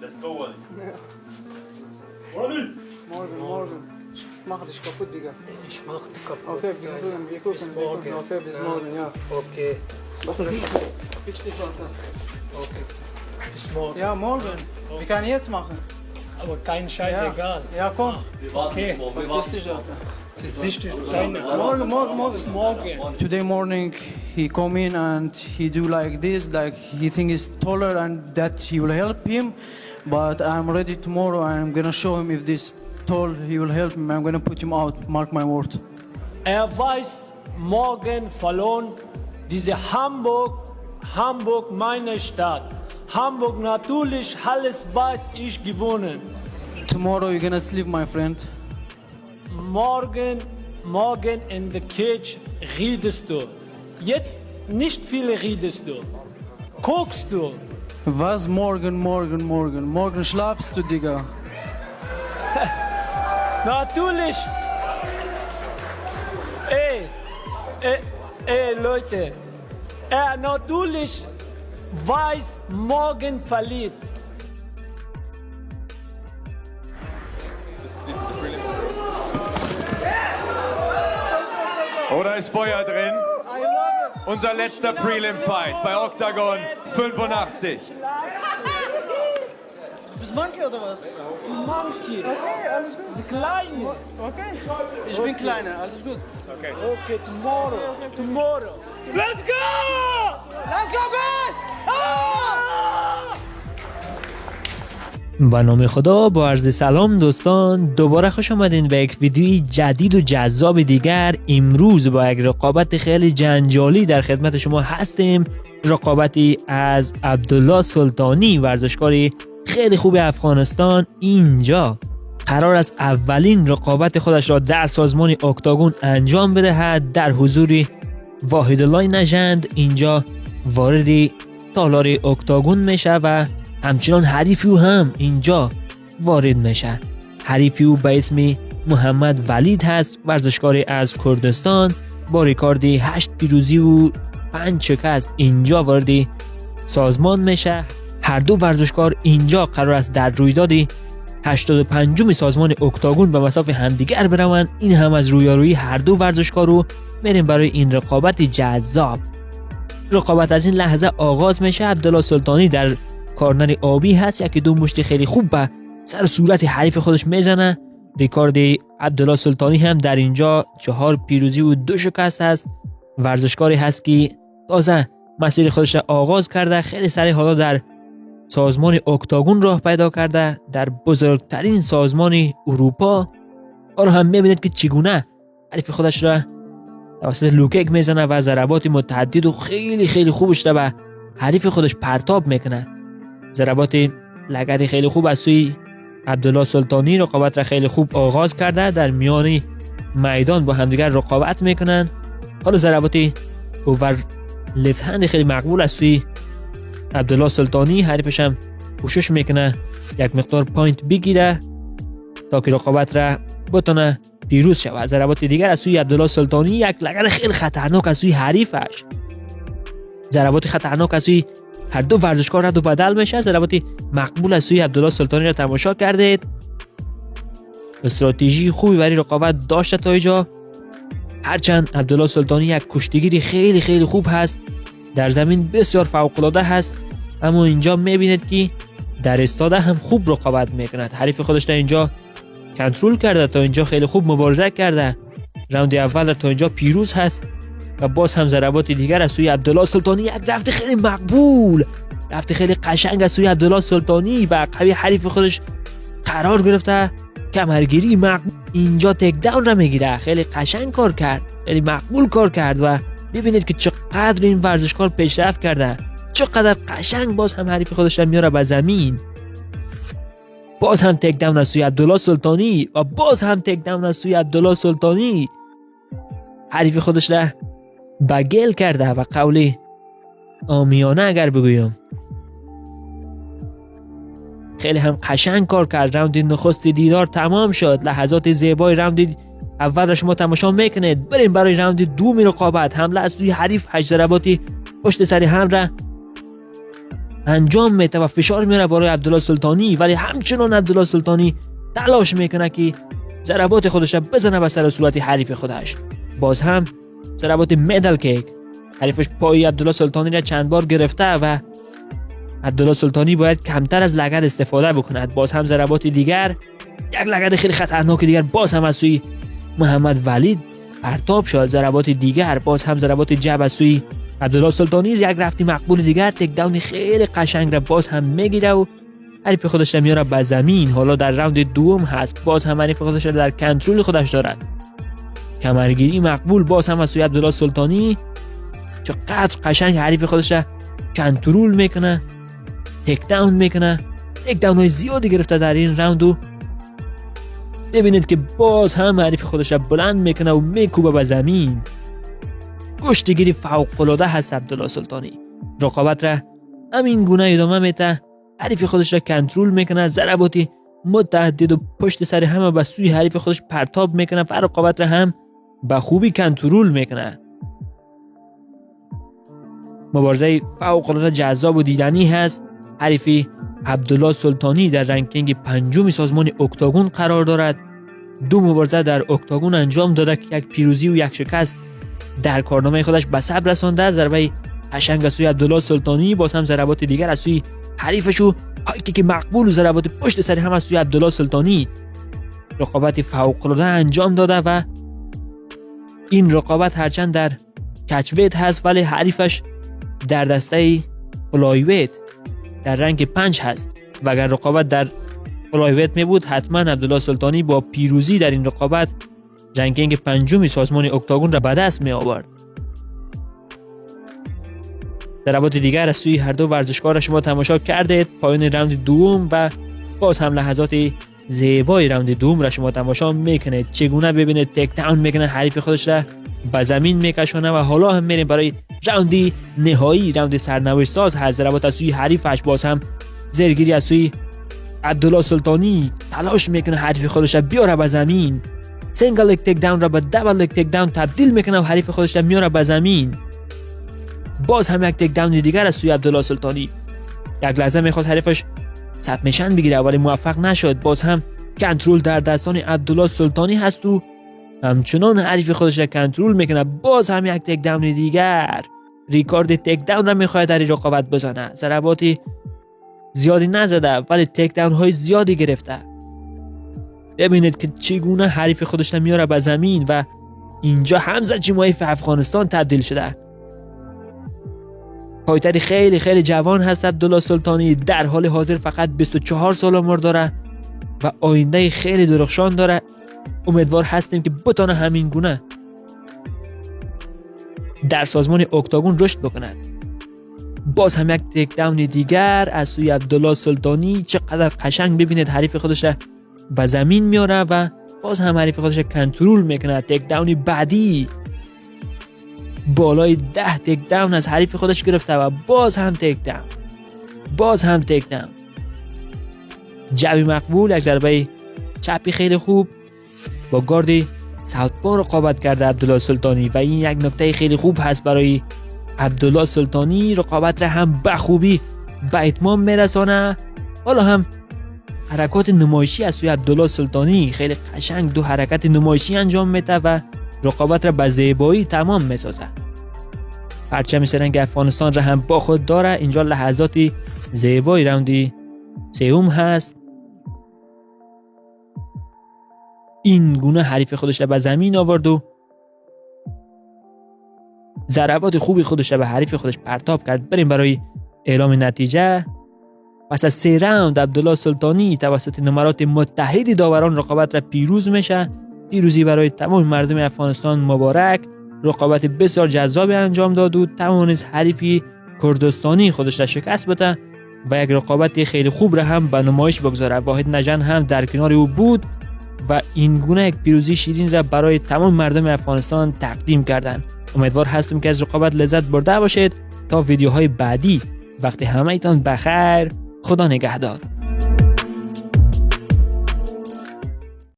Let's go, Wally. Wally! Morgen. Ich mach dich kaputt, Digga. Ich mach dich kaputt. Okay, wir gucken. Bis morgen. Okay, bis morgen, ja. Okay. Wichtig, Alter. Okay. Bis morgen. Ja, morgen. Wir können jetzt machen. Aber kein Scheiß, Ja. egal. Ja, komm. Okay. Wichtig, Alter. Bis dich deine. Morgen. Bis morgen. Today morning he come in and he do like this, like he think he's taller and that he will help him. But I'm ready tomorrow. I'm gonna show him if this tall he will help him. I'm gonna put him out. Mark my word. Weiß morgen verloren diese Hamburg meine Stadt. Hamburg natürlich, alles weiß ich gewonnen. Tomorrow you're gonna sleep, my friend. Morgen in the cage redest du. Jetzt nicht viel redest du. Guckst du. Was morgen? Morgen schlafst du, Digga. Natürlich. Leute. Natürlich weiß morgen verliert. Oh, da ist Feuer drin. Unser letzter Prelim-Fight bei Octagon 85. Bist Monkey oder was? Monkey. Okay, alles gut. Kleine. Okay. Ich bin kleiner, alles gut. Okay, tomorrow. Let's go! Let's go, guys! با نام خدا، با عرض سلام دوستان، دوباره خوش آمدین به یک ویدیوی جدید و جذاب دیگر. امروز با یک رقابت خیلی جنجالی در خدمت شما هستیم. رقابتی از عبدالله سلطانی، ورزشکاری خیلی خوب افغانستان. اینجا قرار است اولین رقابت خودش را در سازمان اکتاگون انجام بدهد در حضور واحدالله نژند. اینجا وارد تالار اکتاگون میشه و همچنان حریفی او هم اینجا وارد میشه. حریفی او به اسم محمد ولید هست، ورزشکاری از کردستان با ریکارد 8 پیروزی و 5 شکست اینجا وارد سازمان میشه. هر دو ورزشکار اینجا قرار است در رویداد 85 سازمان اکتاگون به مصاف همدیگر بروند. این هم از رویارویی هر دو ورزشکار رو میریم برای این رقابت جذاب. رقابت از این لحظه آغاز میشه. عبدالله سلطانی در کارنر آبی هست، یکی دو مشت خیلی خوب به سر صورت حریف خودش میزنه. ریکارد عبدالله سلطانی هم در اینجا 4 پیروزی و 2 شکست هست. ورزشکاری هست که تازه مسیر خودش را آغاز کرده، خیلی سریع حالا در سازمان اکتاگون راه پیدا کرده، در بزرگترین سازمان اروپا. حالا هم میبینید که چگونه حریف خودش را توسط لوکیک میزنه و ضربات متعدد و خیلی خیلی خوبش را به حریف خودش پرتاب میکنه. ضربات لگد خیلی خوب از سوی عبدالله سلطانی. رقابت را خیلی خوب آغاز کرده، در میان میدان با همدیگر رقابت میکنن. حالا ضربات اوور لفت هند خیلی مقبول از سوی عبدالله سلطانی. حریفش هم کوشش میکنه یک مقدار پوینت بگیره تا که رقابت را بتونه پیروز شود. ضربات دیگر از سوی عبدالله سلطانی، یک لگد خیلی خطرناک از سوی حریفش. ضربات خطرناک از سوی هر دو ورزشکار رد و بدل میشه. ضربات مقبول از سوی عبدالله سلطانی را تماشا کردید. استراتژی خوبی برای رقابت داشته تا اینجا، هرچند عبدالله سلطانی یک کشتیگیری خیلی خیلی خوب هست، در زمین بسیار فوق العاده هست، اما اینجا میبینید که در استاده هم خوب رقابت میکند. حریف خودش را اینجا کنترل کرده، تا اینجا خیلی خوب مبارزه کرده. راوند اول تا اینجا پیروز هست و باز هم ضربات دیگر از سوی عبدالله سلطانی. یک رفت خیلی مقبول، رفت خیلی قشنگ از سوی عبدالله سلطانی و قوی حریف خودش قرار گرفته. کمرگیری مقبول، اینجا تک داون را میگیره. خیلی قشنگ کار کرد، خیلی مقبول کار کرد و ببینید که چقدر این ورزشکار پیشرفت کرده، چقدر قشنگ باز هم حریف خودش را میاره به زمین. باز هم تک داون از سوی عبدالله سلطانی و باز هم تک داون از سوی عبدالله سلطانی. حریف خودش را به گل کرده و قول عامیانه اگر بگویم خیلی هم قشنگ کار کرد. راوند نخست دیدار تمام شد. لحظات زیبای راوند اول را شما تماشا میکنید. بریم برای راوند دوم رقابت. حمله از سوی حریف، 8 ضرباتی پشت سر هم را انجام میده و فشار میاره برای عبدالله سلطانی، ولی همچنان عبدالله سلطانی تلاش میکنه که ضربات خودش بزنه به سر صورت حریف خودش. باز هم ضربات میدل کیک، حریفش پای عبدالله سلطانی را چند بار گرفته و عبدالله سلطانی باید کمتر از لگد استفاده بکند. باز هم ضربات دیگر، یک لگد خیلی خطرناک دیگر باز هم از سوی محمد ولید پرتاب شد. ضربات دیگر، باز هم ضربات جب از سوی عبدالله سلطانی. یک رفتی مقبول دیگر، تک داون خیلی قشنگ را باز هم میگیره و حریف خودش را میاره به زمین. حالا در راوند دوم هست، باز هم حریف خودش را در کنترل خودش دارد. کمرگیری مقبول باز هم از سوی عبدالله سلطانی. چقدر قشنگ حریف خودش را کنترل میکنه، تک داون میکنه. تک داون های زیادی گرفته در این راوند و ببینید که باز هم حریف خودش را بلند میکنه و میکوبه به زمین. گشتگیری فوق العاده هست عبدالله سلطانی. رقابت را همین گونه ادامه میده، حریف خودش را کنترل میکنه، ضرباتی متعدد و پشت سر همه به سوی حریف خودش پرتاب میکنه و رقابت را هم به خوبی کنترل میکنه. مبارزه فوق العاده جذاب و دیدنی هست. حریف عبدالله سلطانی در رنکینگ 5 سازمان اکتاگون قرار دارد. 2 مبارزه در اکتاگون انجام داده که یک پیروزی و یک شکست در کارنامه خودش به ثبت رسانده. ضربه قشنگ از سوی عبدالله سلطانی، باز هم ضربات دیگر از سوی حریفش و هایکی که مقبول و ضربات پشت سر هم از سوی عبدالله سلطانی. رقابت فوق العاده انجام داده و این رقابت هرچند در کچویت هست ولی حریفش در دسته فلایویت در رنگ 5 هست و اگر رقابت در فلایویت می بود حتما عبدالله سلطانی با پیروزی در این رقابت رنکینگ 5 سازمان اکتاگون را به دست می آورد. ضربات دیگر از سوی هر دو ورزشکار را شما تماشا کردید. پایان راوند دوم و باز هم لحظات زیبای راوند دوم را شما تماشا میکنید. چگونه ببینید تک داون میکنه، حریف خودش را به زمین میکشونه و حالا هم میریم برای راوند نهایی، راوند سرنوشت ساز هست. ضربات از سوی حریفش، باز هم زیرگیری از سوی عبدالله سلطانی، تلاش میکنه حریف خودش را بیاره به زمین. سینگل لگ تک داون را به دبل لگ تک داون تبدیل میکنه و حریف خودش را میاره به زمین. باز هم یک تک داون دیگر از سوی عبدالله سلطانی. یک لحظه میخواست حریفش سبمیشن بگیره ولی موفق نشد. باز هم کنترل در دستان عبدالله سلطانی هست و همچنان حریف خودش را کنترل میکنه. باز هم یک تک داون دیگر، ریکارد تک داون را میخواد در این رقابت بزنه. ضرباتی زیادی نزده ولی تک داون های زیادی گرفته. ببینید که چگونه حریف خودش را میاره به زمین و اینجا حمزه چیمایف افغانستان تبدیل شده. فایتری خیلی خیلی جوان هست عبدالله سلطانی. در حال حاضر فقط 24 سال عمر داره و آینده خیلی درخشان داره. امیدوار هستیم که بتونه همین گونه در سازمان اکتاگون رشد بکند. باز هم یک تک داون دیگر از سوی عبدالله سلطانی. چقدر قشنگ ببینید حریف خودش را به زمین میاره و باز هم حریف خودش را کنترل میکنه. تک داون بعدی بالای 10 تک داون از حریف خودش گرفته و باز هم تک داون، باز هم تک داون. جبی مقبول، یک ضربه چپی خیلی خوب با گارد ساوتپا رقابت کرده عبدالله سلطانی و این یک نکته خیلی خوب هست برای عبدالله سلطانی. رقابت را هم به خوبی به اتمام میرسانه. حالا هم حرکات نمایشی از سوی عبدالله سلطانی، خیلی قشنگ 2 حرکت نمایشی انجام میده و رقابت را به زیبایی تمام میسازه. پرچم سرنگ افغانستان را هم با خود داره. اینجا لحظاتی زیبای راوندی سوم هست. این گونه حریف خودش را به زمین آورد و ضربات خوبی خودش را به حریف خودش پرتاب کرد. بریم برای اعلام نتیجه. پس از 3 راوند عبدالله سلطانی توسط نمرات متحد داوران رقابت را پیروز میشه. پیروزی برای تمام مردم افغانستان مبارک. رقابت بسیار جذابی انجام داد و توانست حریفی کردستانی خودش را شکست بده و یک رقابت خیلی خوب را هم به نمایش بگذاره. واحد نژند هم در کنار او بود و این گونه یک پیروزی شیرین را برای تمام مردم افغانستان تقدیم کردند. امیدوار هستم که از رقابت لذت برده باشید. تا ویدیوهای بعدی، وقتی همه ایتان بخیر، خدا نگهدار.